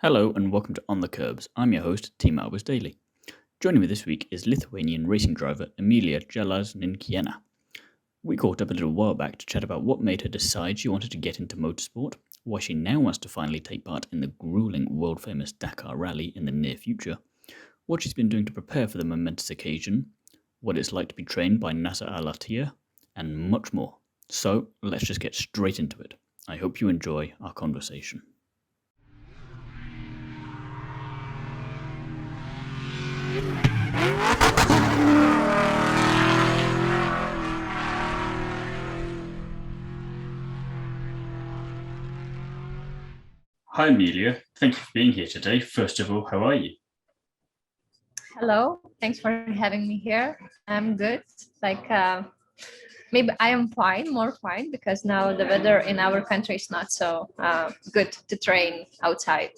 Hello and welcome to On the Kerbs. I'm your host, Team Albers Daily. Joining me this week is Lithuanian racing driver Emilija Gelažninkienė. We caught up a little while back to chat about what made her decide she wanted to get into motorsport, why she now wants to finally take part in the gruelling world-famous Dakar rally in the near future, what she's been doing to prepare for the momentous occasion, what it's like to be trained by Nasser Al Attiyah, and much more. So let's just get straight into it. I hope you enjoy our conversation. Hi, Emilija. Thank you for being here today. First of all, how are you? Hello, thanks for having me here. I'm good. Maybe I am fine, more fine, because now the weather in our country is not so good to train outside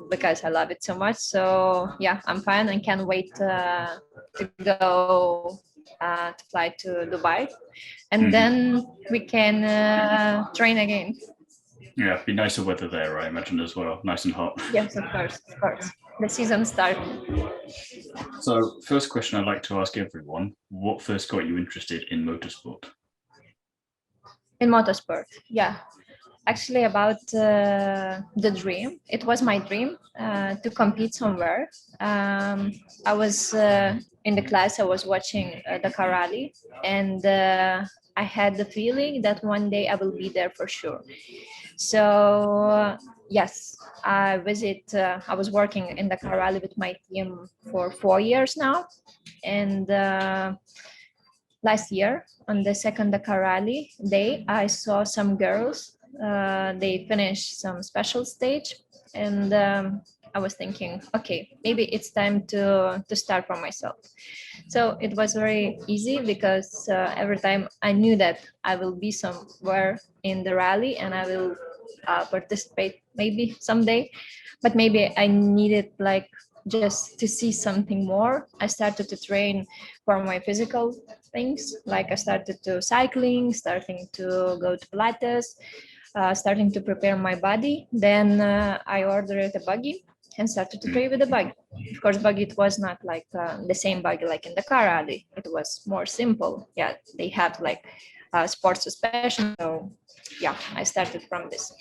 because I love it so much. So yeah, I'm fine and can't wait to go to fly to Dubai, and then we can train again. Yeah, it'd be nicer weather there, I imagine, as well. Nice and hot. Yes, of course, of course. The season starts. So, first question I'd like to ask everyone, what first got you interested in motorsport? In motorsport, yeah. Actually, about the dream. It was my dream to compete somewhere. I was in the class, I was watching Dakar rally, and I had the feeling that one day I will be there for sure. So yes, I was working in Dakar rally with my team for 4 years now, and last year on the second Dakar rally day, I saw some girls. They finished some special stage, and I was thinking, okay, maybe it's time to start for myself. So it was very easy because every time I knew that I will be somewhere in the rally and I will participate maybe someday, but maybe I needed like just to see something more. I started to train for my physical things, like I started to cycling, starting to go to Pilates, starting to prepare my body. Then I ordered a buggy and started to train with the buggy. Of course, buggy, it was not like the same buggy like in the car rally. It was more simple. Yeah, they had like sports suspension. So yeah, I started from this,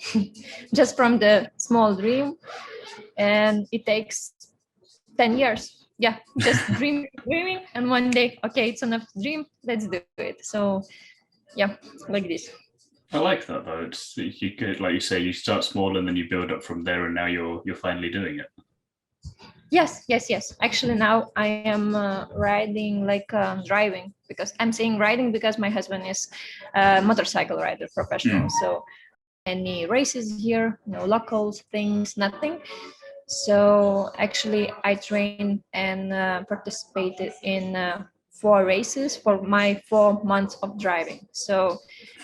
just from the small dream, and it takes 10 years. Yeah, just dreaming, and one day, okay, it's enough to dream. Let's do it. So yeah, like this. I like that though. It's you could, like you say, you start small and then you build up from there, and now you're finally doing it. Yes. Actually, now I am riding like driving, because I'm saying riding because my husband is a motorcycle rider, professional. So any races here, no locals, things, nothing. So actually, I trained and participated in 4 races for my 4 months of driving. So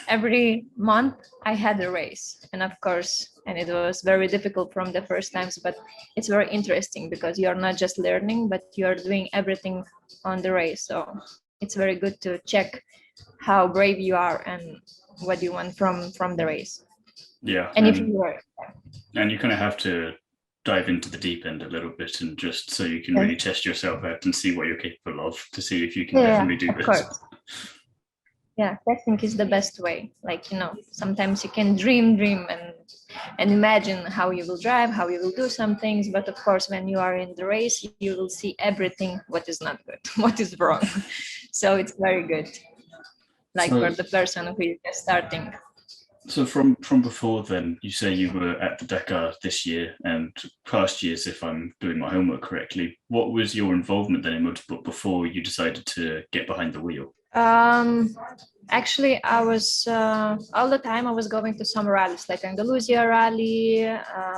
every month I had a race, and of course, and it was very difficult from the first times, but it's very interesting because you're not just learning, but you're doing everything on the race. So it's very good to check how brave you are and what you want from the race. Yeah, and if you are, and you kind of have to dive into the deep end a little bit, and just so you can really test yourself out and see what you're capable of, to see if you can definitely do this. Course. Yeah, testing is the best way. Like, sometimes you can dream and imagine how you will drive, how you will do some things, but of course when you are in the race, you will see everything what is not good, what is wrong. So it's very good, like for the person who is just starting. So from before then, you say you were at the Dakar this year and past years, if I'm doing my homework correctly. What was your involvement then in motorsport before you decided to get behind the wheel? Actually, I was all the time I was going to some rallies, like Andalusia rally,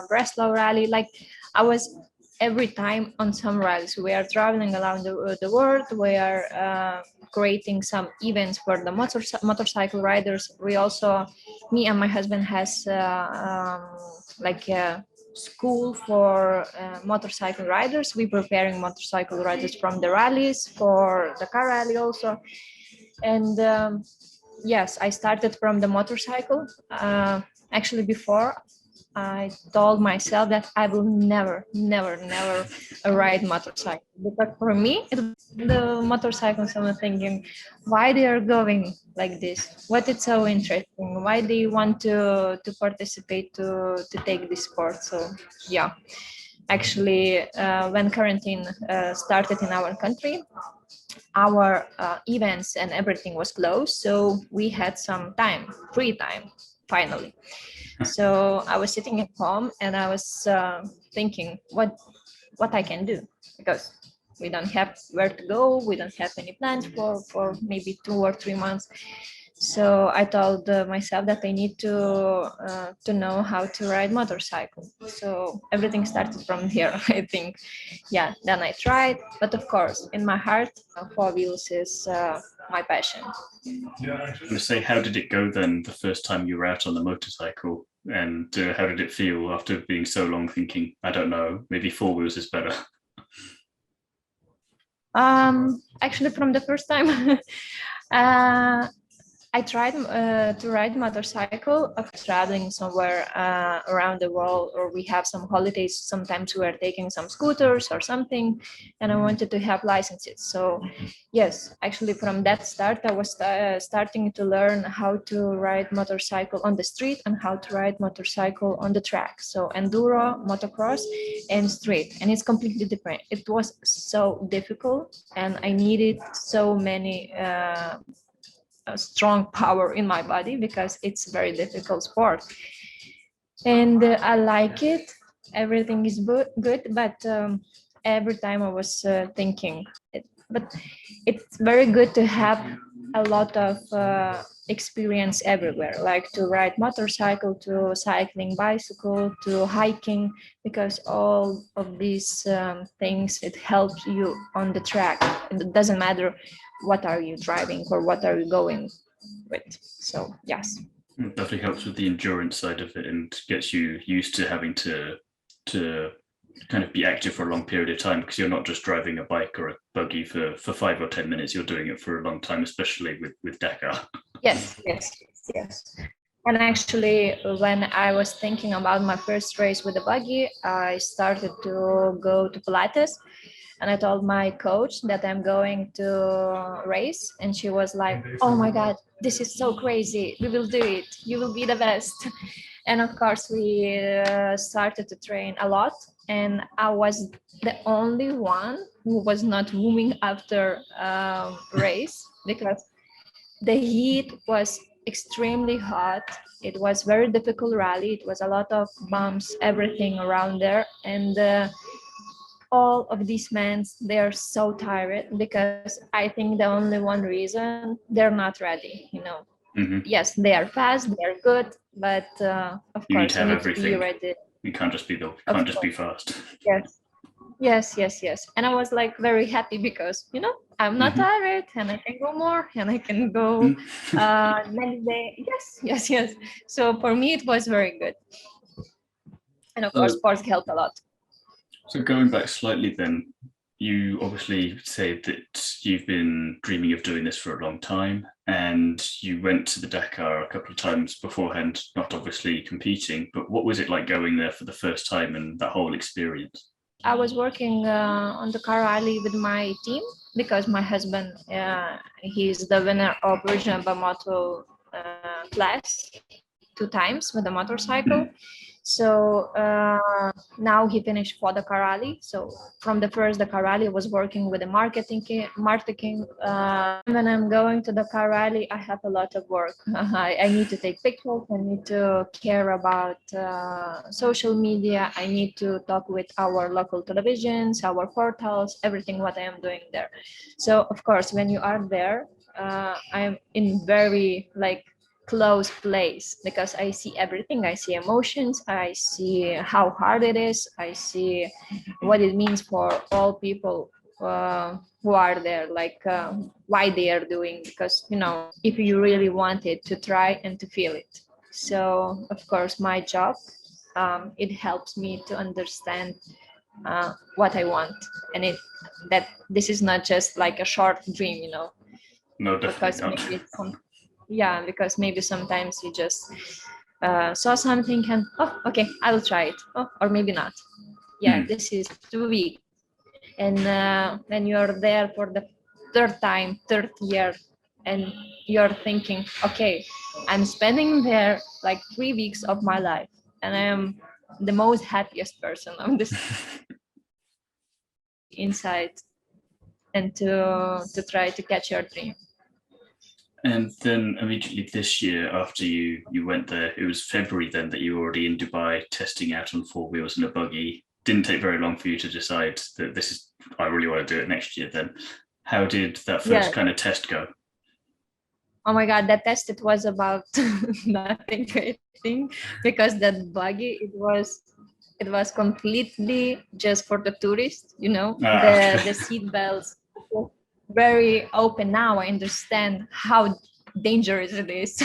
Breslau rally. Like I was every time on some rallies. We are traveling around the world. We are creating some events for the motorcycle riders. We also, me and my husband has like a school for motorcycle riders. We're preparing motorcycle riders from the rallies for the car rally also. And yes, I started from the motorcycle. Actually, before I told myself that I will never, never, never ride motorcycle, because for me, the motorcycle. So I'm thinking, why they are going like this? What is so interesting? Why they want to participate to take this sport? So yeah, actually, when quarantine started in our country, our events and everything was closed, so we had some time, free time, finally. So I was sitting at home and I was thinking what I can do, because we don't have where to go, we don't have any plans for maybe 2 or 3 months. So I told myself that I need to know how to ride motorcycle. So everything started from here, I think. Yeah, then I tried, but of course, in my heart, four wheels is my passion. I was going to say, how did it go then the first time you were out on the motorcycle? And how did it feel after being so long thinking, I don't know, maybe four wheels is better? Actually, from the first time, uh, I tried to ride motorcycle of traveling somewhere around the world, or we have some holidays. Sometimes we are taking some scooters or something, and I wanted to have licenses. So, yes, actually, from that start, I was starting to learn how to ride motorcycle on the street and how to ride motorcycle on the track. So, enduro, motocross, and street, and it's completely different. It was so difficult, and I needed so many. A strong power in my body, because it's a very difficult sport, and I like it. Everything is good, but every time I was thinking but it's very good to have a lot of experience everywhere, like to ride motorcycle, to cycling, bicycle, to hiking, because all of these things, it helps you on the track. It doesn't matter what are you driving or what are you going with. So yes. It definitely helps with the endurance side of it and gets you used to having to kind of be active for a long period of time, because you're not just driving a bike or a buggy for 5 or 10 minutes. You're doing it for a long time, especially with Dakar. Yes. And actually, when I was thinking about my first race with the buggy, I started to go to Pilates, and I told my coach that I'm going to race, and she was like, "Oh my God, this is so crazy! We will do it. You will be the best." And of course, we started to train a lot, and I was the only one who was not moving after race, because the heat was extremely hot. It was very difficult rally. It was a lot of bumps, everything around there, and all of these men, they are so tired, because I think the only one reason, they're not ready. Mm-hmm. Yes, they are fast, they are good, but of You need course to you have need to be everything. ready. You can't just be be fast. Yes. And I was like very happy, because I'm not Mm-hmm. tired, and I can go more, and I can go many days. Yes. So for me it was very good, and of course sports help a lot. So going back slightly then, you obviously say that you've been dreaming of doing this for a long time, and you went to the Dakar a couple of times beforehand, not obviously competing, but what was it like going there for the first time and that whole experience? I was working on the car rally with my team, because my husband, he's the winner of Regional Moto class 2 times with the motorcycle. So now he finished for the Karali. So from the first the Karali was working with the marketing. When I'm going to the Karali, I have a lot of work. I need to take pictures. I need to care about social media. I need to talk with our local televisions, our portals, everything what I am doing there. So of course, when you are there, I am in very close place, because I see everything. I see emotions, I see how hard it is, I see what it means for all people who are there, why they are doing, because if you really want it, to try and to feel it. So of course my job, it helps me to understand what I want, and that this is not just like a short dream. No, definitely Because not. maybe because maybe sometimes you just saw something and, oh, okay, I will try it. Oh, or maybe not. Yeah, this is 2 weeks. And then you're there for the third time, third year, and you're thinking, okay, I'm spending there like 3 weeks of my life, and I am the most happiest person on this inside, and to try to catch your dream. And then immediately this year, after you went there, it was February then that you were already in Dubai testing out on 4 wheels and a buggy. Didn't take very long for you to decide that I really want to do it next year then. How did that first kind of test go? Oh my God, that test, it was about nothing, I think, because that buggy, it was completely just for the tourists, the seat belts very open. Now I understand how dangerous it is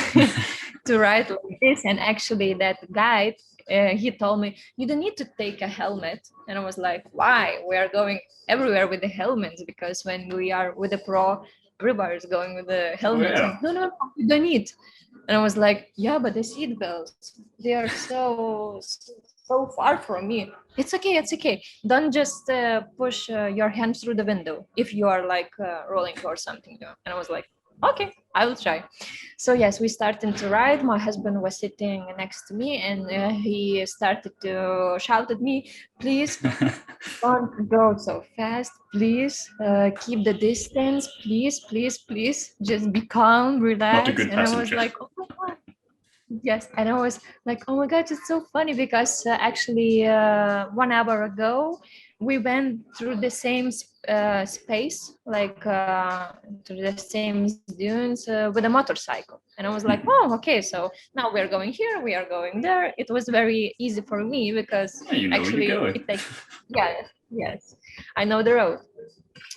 to ride like this. And actually that guide, he told me, you don't need to take a helmet. And I was like, why? We are going everywhere with the helmets, because when we are with the pro, everybody is going with the helmets. Yeah. No, you don't need. And I was like, yeah, but the seat belts, they are so far from me. It's okay. Don't just push your hands through the window if you are like rolling or something. And I was like, okay, I will try. So yes, we started to ride. My husband was sitting next to me, and he started to shout at me, please don't go so fast. Please keep the distance. Please. Just be calm, relax. Not a good passenger. passenger. I was like, oh my God. Yes, and I was like, oh my God, it's so funny, because actually 1 hour ago, we went through the same space, like through the same dunes with a motorcycle. And I was like, oh, okay, so now we're going here, we are going there. It was very easy for me, because actually it takes, yes, I know the road.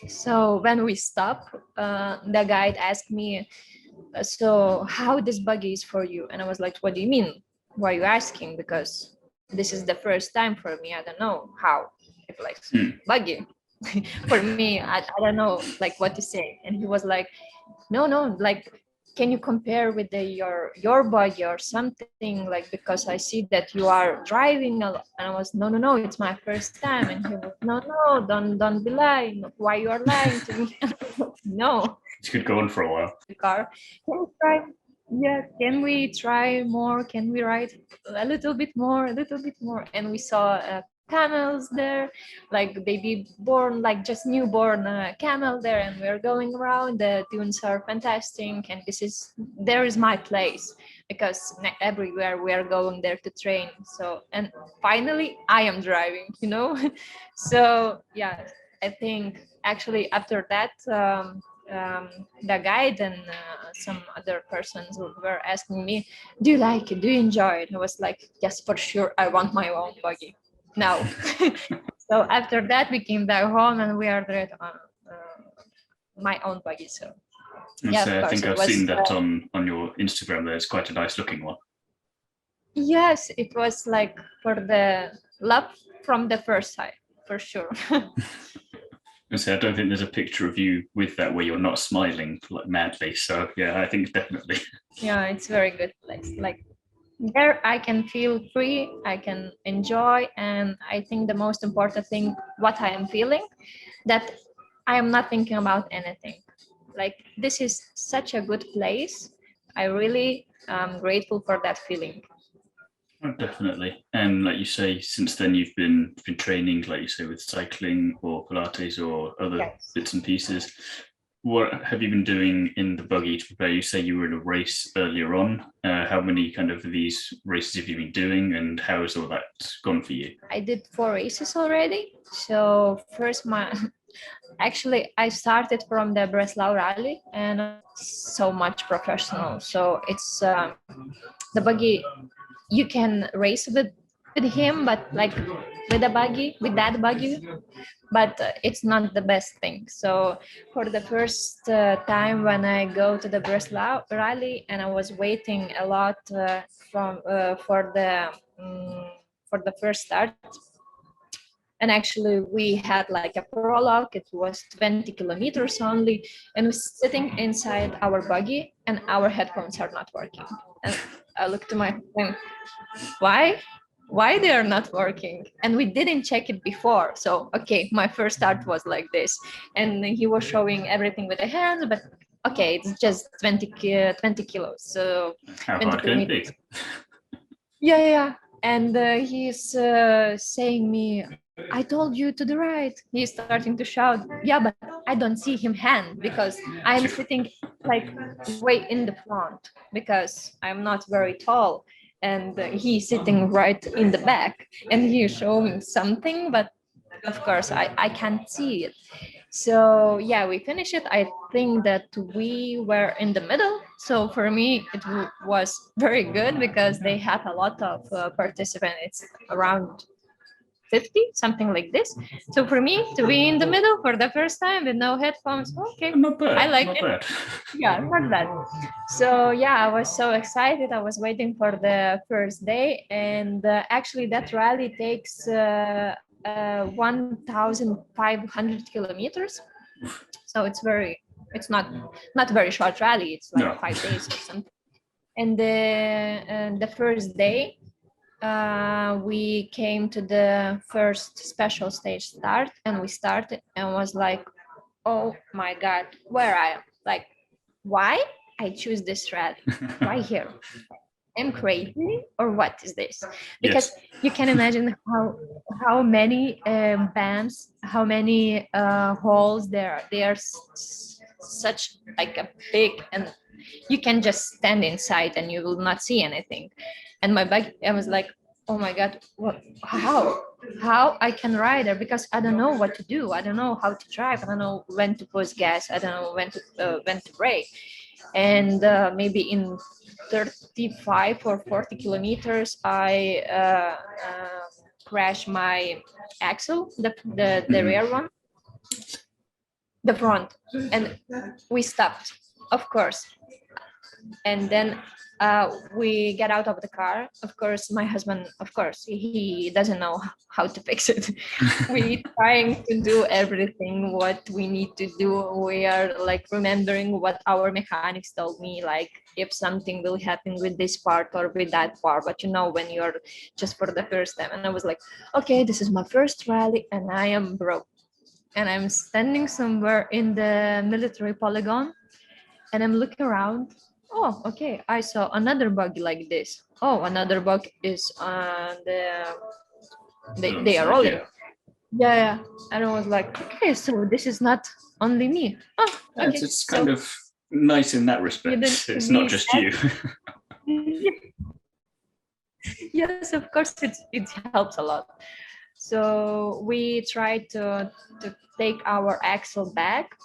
So when we stopped, the guide asked me, so how this buggy is for you? And I was like, what do you mean? Why are you asking? Because this is the first time for me. I don't know how it likes buggy. For me, I don't know like what to say. And he was like, no, like, can you compare with your buggy or something, like, because I see that you are driving a lot. And I was, no, it's my first time. And he was, no, don't be lying. Why you are lying to me? No. This could go on for a while. Car. Can we try? Yeah, can we try more? Can we ride a little bit more? And we saw camels there, like baby born, like just newborn camel there, and we're going around. The dunes are fantastic, and there is my place, because everywhere we are going there to train. So, and finally I am driving, So yeah, I think actually after that, the guide and some other persons were asking me, do you like it? Do you enjoy it? I was like, yes, for sure. I want my own buggy now. So after that, we came back home and we ordered my own buggy. So yeah, I think I've seen that on your Instagram. There's quite a nice looking one. Yes, it was like for the love from the first sight, for sure. I don't think there's a picture of you with that where you're not smiling like madly. So yeah, I think definitely. Yeah, it's a very good place. Like there I can feel free, I can enjoy, and I think the most important thing, what I am feeling, that I am not thinking about anything. Like this is such a good place. I really am grateful for that feeling. Oh, definitely. And like you say, since then you've been training, like you say, with cycling or Pilates or other bits and pieces. What have you been doing in the buggy to prepare? You say you were in a race earlier on. How many kind of these races have you been doing, and how has all that gone for you? I did 4 races already. So first actually I started from the Breslau rally, and so much professional. So it's the buggy, you can race with him, but like with that buggy, but it's not the best thing. So for the first time when I go to the Breslau rally, and I was waiting a lot for the first start, and actually we had like a prologue. It was 20 kilometers only, and we're sitting inside our buggy and our headphones are not working. And I looked to my husband, why they are not working? And we didn't check it before. So, okay, my first start was like this. And he was showing everything with the hands, but okay, it's just 20 kilos. So How 20 hard can it kilometers. be? Yeah. And he's saying me, I told you to the right. He's starting to shout. Yeah, but I don't see him hand because I'm sitting like way in the front because I'm not very tall. And he's sitting right in the back and he's showing something, but of course I can't see it. So yeah, we finished it. I think that we were in the middle. So for me, it was very good because they had a lot of participants. It's around 50, something like this. So for me to be in the middle for the first time with no headphones, okay, Not bad. I like not it. Bad. Yeah, not bad. So yeah, I was so excited. I was waiting for the first day, and actually that rally takes 1,500 kilometers. So it's not very short rally. It's like 5 days or something. And the first day, we came to the first special stage start, and we started and was like, oh my God, where I am? Like, why I choose this rally? Why here? I'm crazy or what is this? Because you can imagine how many bands, how many holes there are. They are such like a big, and you can just stand inside and you will not see anything. And my bag, I was like, oh my God, how I can ride there, because I don't know what to do. I don't know how to drive. I don't know when to push gas. I don't know when to brake. And maybe in 35 or 40 kilometers, I crashed my axle, the rear one, the front, and we stopped, of course. And then we get out of the car. Of course, my husband, of course, he doesn't know how to fix it. We trying to do everything what we need to do. We are like remembering what our mechanics told me, like if something will happen with this part or with that part. But you know, when you're just for the first time, and I was like, okay, this is my first rally, and I am broke, and I'm standing somewhere in the military polygon, and I'm looking around. Oh, okay. I saw another bug like this. Oh, another bug is on they are rolling. Yeah. And I was like, okay, so this is not only me. Oh, okay. It's kind of nice in that respect. It's not just you. Yes, of course, it helps a lot. So we tried to take our axle back.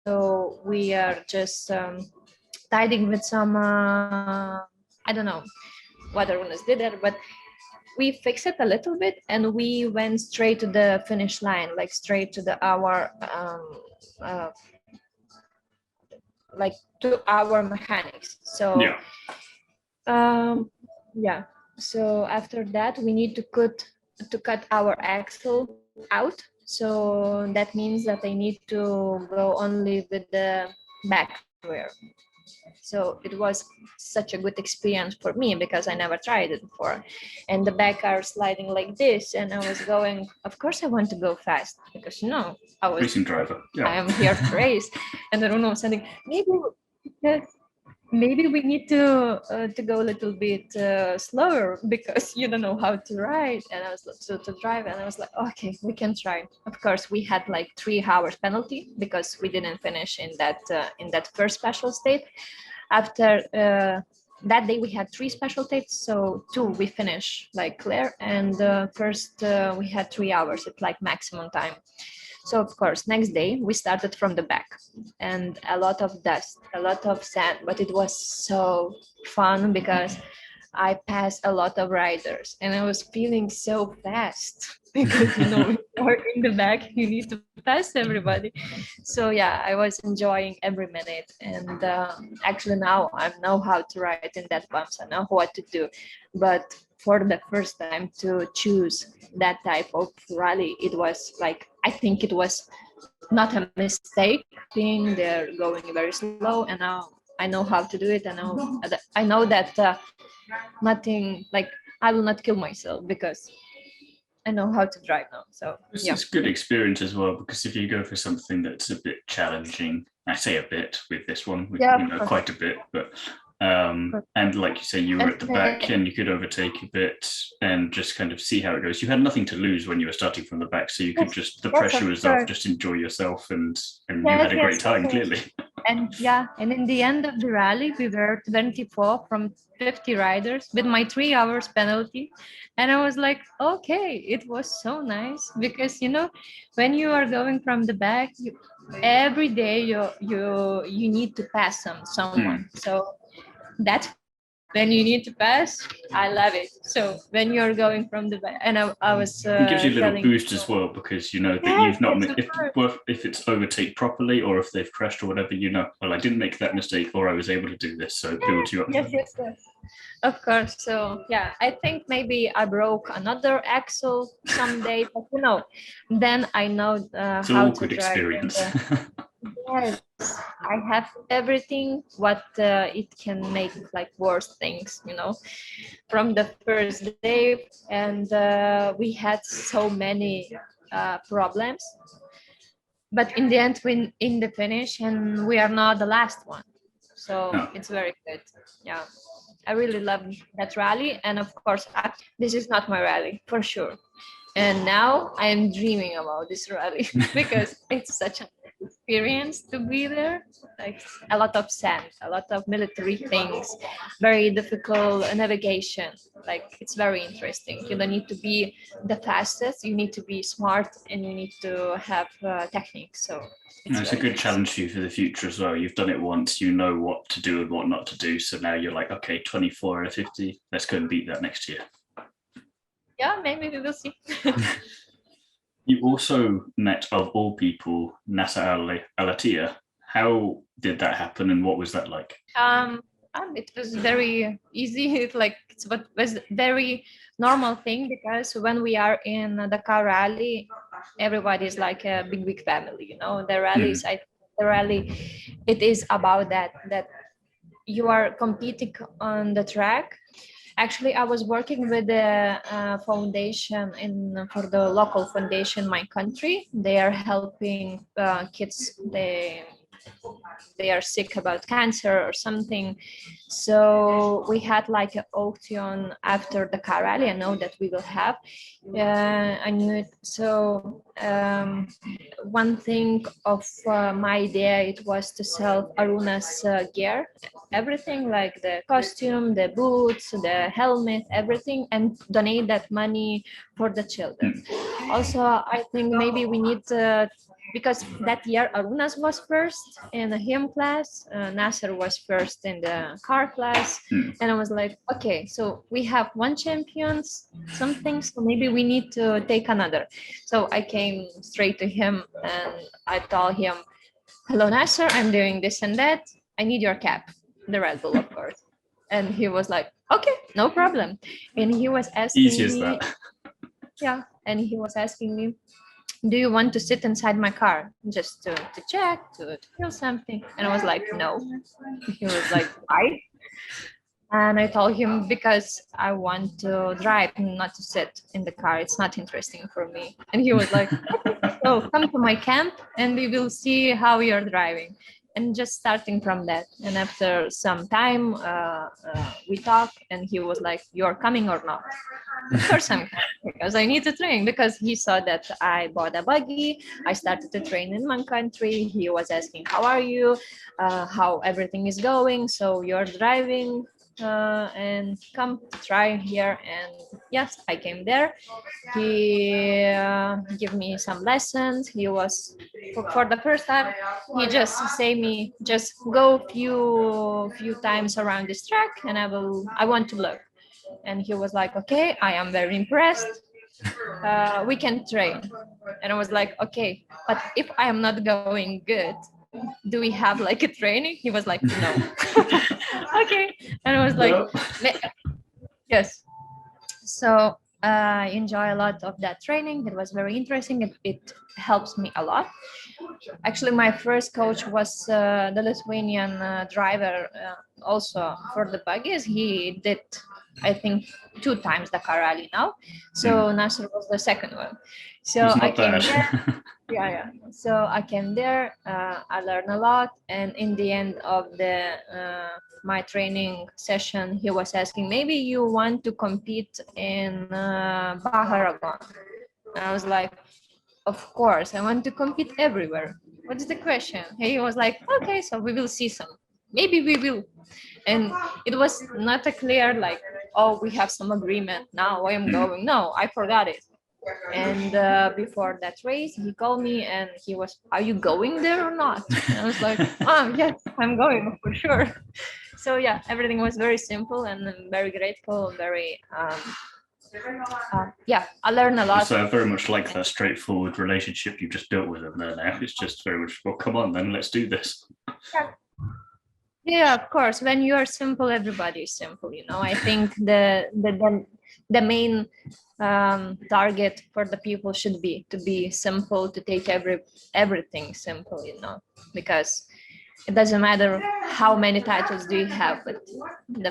So we are just tidying with some I don't know what everyone did there, but we fixed it a little bit, and we went straight to the finish line, like straight to our like to our mechanics. So yeah. So after that, we need to cut our axle out. So that means that I need to go only with the back rear. So it was such a good experience for me because I never tried it before. And the back are sliding like this, and I was going, of course I want to go fast because I was racing driver. Yeah. I am here to race. And I don't know, something maybe we need to go a little bit slower because you don't know how to ride. And I was to drive, and I was like, okay, we can try. Of course, we had like 3 hours penalty because we didn't finish in that first special state. After that day, we had 3 special states, so 2 we finished like clear, and first we had 3 hours at like maximum time. So of course, next day we started from the back, and a lot of dust, a lot of sand, but it was so fun because I passed a lot of riders, and I was feeling so fast because you're in the back, you need to pass everybody. So yeah, I was enjoying every minute, and actually now I know how to ride in that bumps. I know what to do, but for the first time to choose that type of rally, it was like, I think it was not a mistake being they're going very slow, and now I know how to do it. I know that nothing, like, I will not kill myself because I know how to drive now. So It's good experience as well, because if you go for something that's a bit challenging, I say a bit with this one, quite a bit, but and like you say, you were at the back and you could overtake a bit and just kind of see how it goes. You had nothing to lose when you were starting from the back, so you could just, the pressure was off, just enjoy yourself, and you had a great time, clearly. And in the end of the rally, we were 24 from 50 riders with my 3 hours penalty. And I was like, okay, it was so nice because, when you are going from the back, every day you need to pass someone. So that's when you need to pass. I love it. So when you're going from the back, and I was it gives you a little boost as well, because you know that you've not made, if it's overtake properly, or if they've crashed or whatever, well, I didn't make that mistake, or I was able to do this, so it builds you up. Yes. Of course. So I think maybe I broke another axle someday, but then I know it's how all to good drive. Experience. Yes, I have everything what it can make, like, worse things, from the first day. And we had so many problems, but in the end, we in the finish, and we are not the last one. So It's very good. Yeah, I really love that rally. And of course, this is not my rally for sure. And now I am dreaming about this rally because it's such an experience to be there. Like, a lot of sand, a lot of military things, very difficult navigation. Like, it's very interesting. You don't need to be the fastest. You need to be smart, and you need to have technique. So it's a good challenge for you for the future as well. You've done it once, you know what to do and what not to do. So now you're like, okay, 24 out of 50, let's go and beat that next year. Yeah, maybe we will see. You also met, of all people, Nasser Al Attiyah. How did that happen, and what was that like? It was very easy. It's what was very normal thing, because when we are in the Dakar rally, everybody is like a big family. The rallies, the rally, it is about that you are competing on the track. Actually, I was working with the foundation for the local foundation in my country. They are helping kids. They are sick about cancer or something. So we had like an auction after the car rally. I know that we will have. I knew it. So one thing of my idea, it was to sell Aruna's gear, everything, like the costume, the boots, the helmet, everything, and donate that money for the children. Also, I think maybe we need because that year Arunas was first in the hymn class, Nasser was first in the car class, and I was like, okay, so we have one champions, something, so maybe we need to take another. So I came straight to him and I told him, hello Nasser, I'm doing this and that, I need your cap, the Red Bull, of course. And he was like, okay, no problem. And he was asking Easy as that. Yeah, and he was asking me, do you want to sit inside my car just to check, to feel something? And I was like, no. He was like, why? And I told him, because I want to drive, not to sit in the car. It's not interesting for me. And he was like, okay, so come to my camp and we will see how you're driving. And just starting from that. And after some time, we talked, and he was like, you're coming or not? Of course I'm coming, because I need to train, because he saw that I bought a buggy. I started to train in my country. He was asking, how are you? How everything is going? So you're driving and come try here. And yes, I came there. He gave me some lessons. He was, for the first time, he just say me, just go few times around this track, and I want to look. And he was like, okay, I am very impressed. We can train. And I was like, okay, but if I am not going good, do we have like a training? He was like, no. Okay. And I was like, yes. So I enjoy a lot of that training. It was very interesting. It helps me a lot. Actually, my first coach was the Lithuanian driver, also for the buggies. He did, I think, 2 times Dakar Rally now. So Nasser was the second one. So It's I not came bad. there. Yeah. So I came there. I learned a lot, and in the end of the my training session, he was asking, maybe you want to compete in Baharagon. And I was like, of course, I want to compete everywhere. What's the question? He was like, okay, so we will see some. Maybe we will. And it was not a clear, like, oh, we have some agreement. Now I am going. No, I forgot it. And before that race, he called me and he was, are you going there or not? And I was like, oh, yes, I'm going for sure. So yeah, everything was very simple, and I'm very grateful, very yeah, I learned a lot. So I very much like that straightforward relationship you just built with them there now. It's just very much, well, come on then, let's do this. Yeah, of course. When you are simple, everybody is simple. I think the main target for the people should be to be simple, to take everything simple. Because it doesn't matter how many titles do you have, but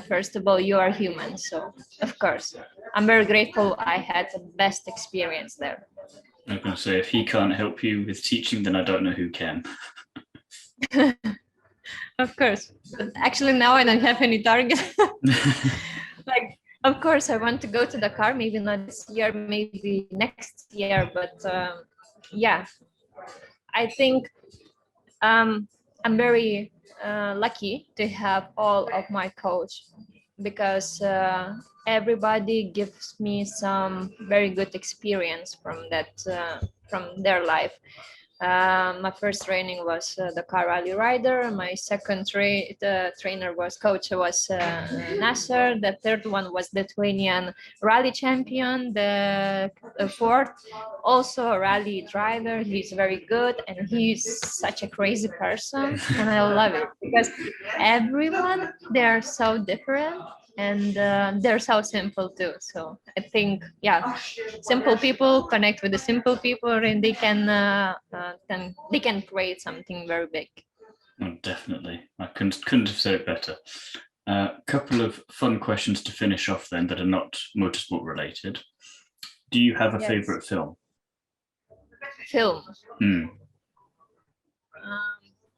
first of all, you are human. So of course, I'm very grateful. I had the best experience there. I'm going to say, if he can't help you with teaching, then I don't know who can. Of course. But actually, now I don't have any target. Like, of course, I want to go to Dakar. Maybe not this year, maybe next year. But yeah, I think I'm very lucky to have all of my coach, because everybody gives me some very good experience from from their life. My first training was the car rally rider. My second trainer was Nasser. The third one was the Lithuanian rally champion. The fourth, also a rally driver. He's very good, and he's such a crazy person, and I love it because everyone, they're so different, and they're so simple too. So I think, yeah, simple people connect with the simple people, and they can create something very big. Oh, definitely. I couldn't have said it better. A couple of fun questions to finish off then that are not motorsport related. Do you have a favorite film?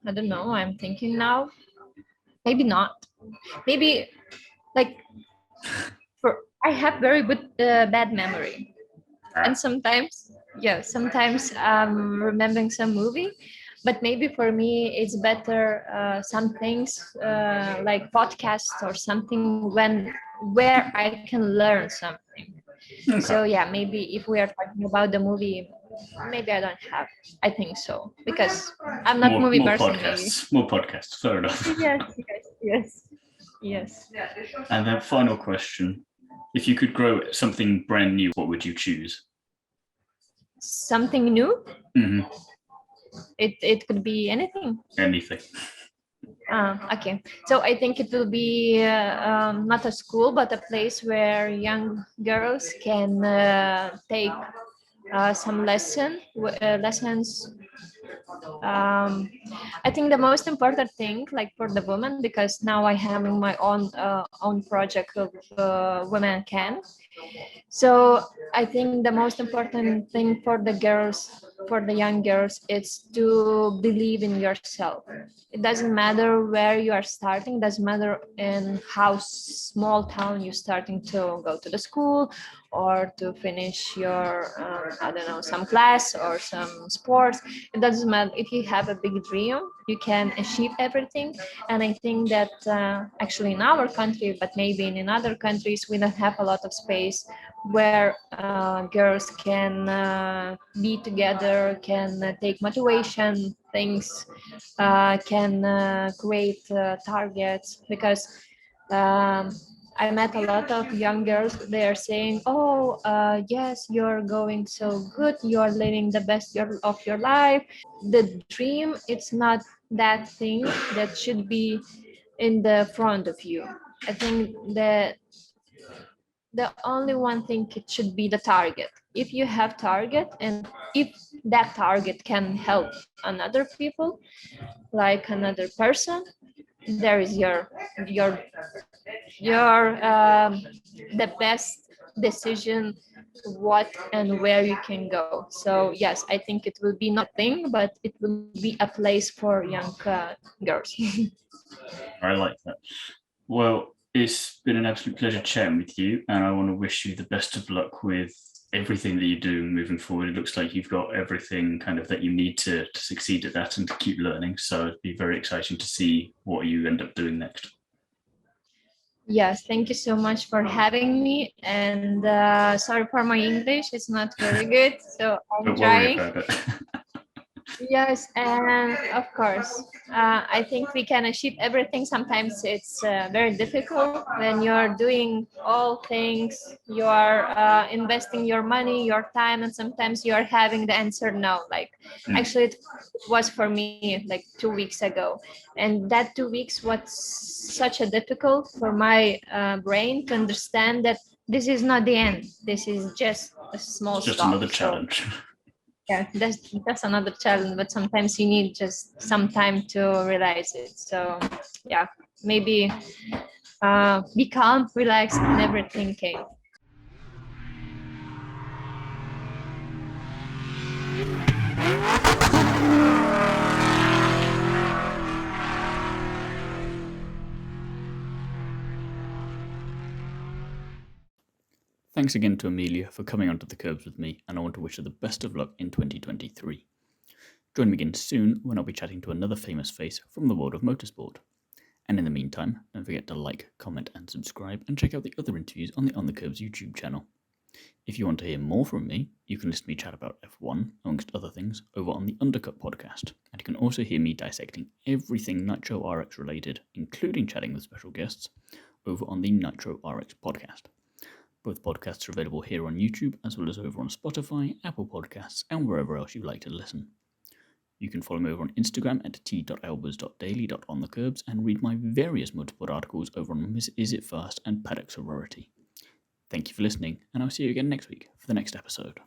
I don't know. I'm thinking now. Maybe not. Maybe like I have very good bad memory, and sometimes I'm remembering some movie, but maybe for me it's better some things like podcasts or something where I can learn something. Okay. So yeah, maybe if we are talking about the movie, maybe I don't have. I think so, because I'm not movie person. Podcasts, more podcasts. Fair enough. Yes. And then final question: if you could grow something brand new, what would you choose? Something new? Mm-hmm. It could be anything. Anything. Okay, so I think it will be not a school, but a place where young girls can take some lessons. I think the most important thing, like for the women, because now I have my own project of Women Can. So I think the most important thing for the girls, for the young girls, is to believe in yourself. It doesn't matter where you are starting, doesn't matter in how small town you're starting to go to the school or to finish your, I don't know, some class or some sports. It doesn't matter. If you have a big dream, you can achieve everything. And I think that actually in our country, but maybe in other countries, we don't have a lot of space where girls can be together, can take motivation things, can create targets, because I met a lot of young girls. They are saying, oh, yes, you're going so good. You're living the best of your life. The dream, it's not that thing that should be in the front of you. I think that the only one thing it should be the target. If you have target, and if that target can help another people, like another person, there is your the best decision what and where you can go. So yes, I think it will be not a thing, but it will be a place for young girls. I like that. Well, it's been an absolute pleasure chatting with you, and I want to wish you the best of luck with everything that you do moving forward. It looks like you've got everything kind of that you need to succeed at that and to keep learning. So it'd be very exciting to see what you end up doing next. Yes, thank you so much for having me. And sorry for my English, it's not very good, so I'm Don't worry trying. about it. Yes, and of course, I think we can achieve everything. Sometimes it's very difficult when you're doing all things, you are investing your money, your time, and sometimes you are having the answer no. Like, actually, it was for me like 2 weeks ago. And that 2 weeks was such a difficult for my brain to understand that this is not the end. This is just a small It's just stop. another challenge. Yeah, that's another challenge, but sometimes you need just some time to realize it. So yeah, maybe be calm, relax, and everything came. Thanks again to Emilija for coming onto the Kerbs with me, and I want to wish her the best of luck in 2023. Join me again soon when I'll be chatting to another famous face from the world of motorsport. And in the meantime, don't forget to like, comment, and subscribe, and check out the other interviews on the On the Kerbs YouTube channel. If you want to hear more from me, you can listen to me chat about F1, amongst other things, over on the Undercut podcast. And you can also hear me dissecting everything Nitro RX related, including chatting with special guests, over on the Nitro RX podcast. Both podcasts are available here on YouTube, as well as over on Spotify, Apple Podcasts, and wherever else you like to listen. You can follow me over on Instagram at t.albers.daily.onthekerbs and read my various motorsport articles over on Is It Fast and Paddock Sorority. Thank you for listening, and I'll see you again next week for the next episode.